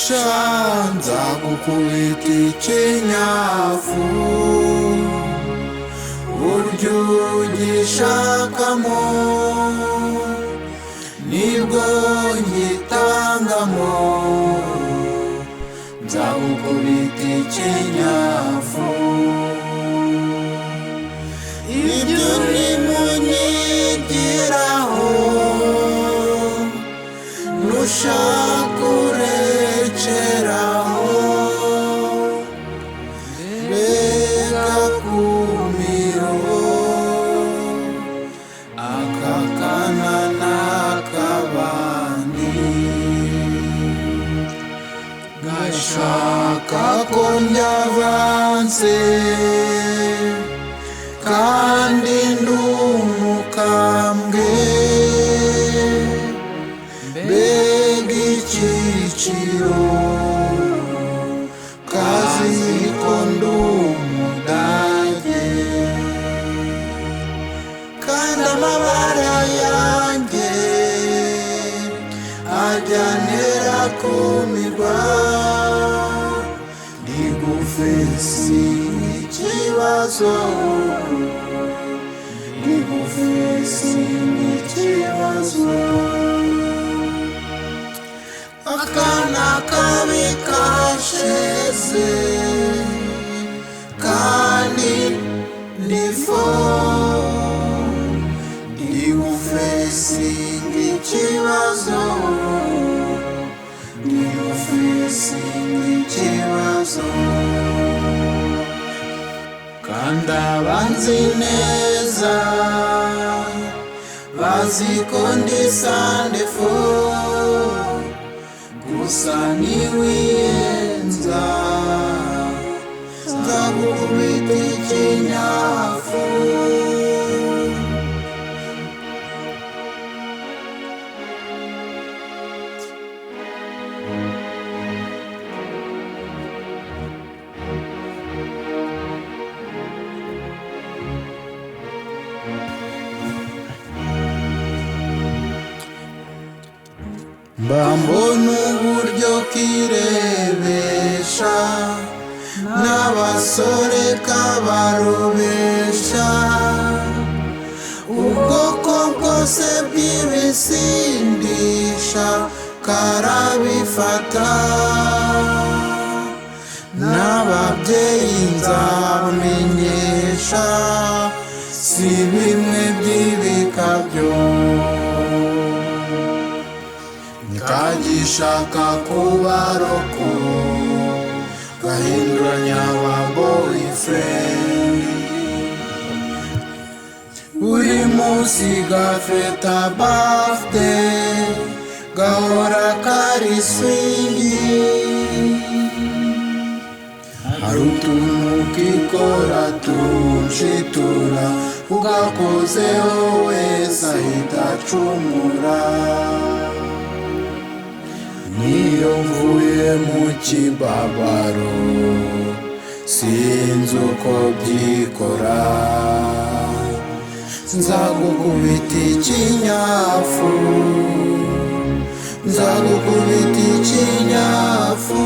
shanza gukubita ikinyafu buryo ugishakamo nibwo ngitangamo nzagukubita ikinyafu ibyo nimunyigiraho nushaka urekeraho mbega kumiro aka kana n'akabandi gashaka ko njyavanse kandi ndumukambwe mbega icyiciro kazi ko ndumudage kandi amabara yanjye ajyanira kumirwa ndigufesi ikibazo ndigufesi ikibazo akana kabi kasheze kandi ndifo ndigufesinga ikibazo ndigufesinga ikibazo kandi abanzi neza bazi ko ndi sandefo gusa niwiyenza nzagukubita ikinyafu mbambona uburyo kirebesha n'abasore kabarobesha ubwoko bwose bw'ibisindisha karabifata n'ababyeyi nzabamenyesha si bimwe by'ibikabyo kagishaka kubaroko gahinduranya aba boyfriend buri munsi gafeta birthday gahora kari swingi hari utuntu kikora tunshitura ugakozeho wese ahita acumura niyo mvuye mu kibabaro sinzi uko byikora nzagukubita ikinyafu nzagukubita ikinyafu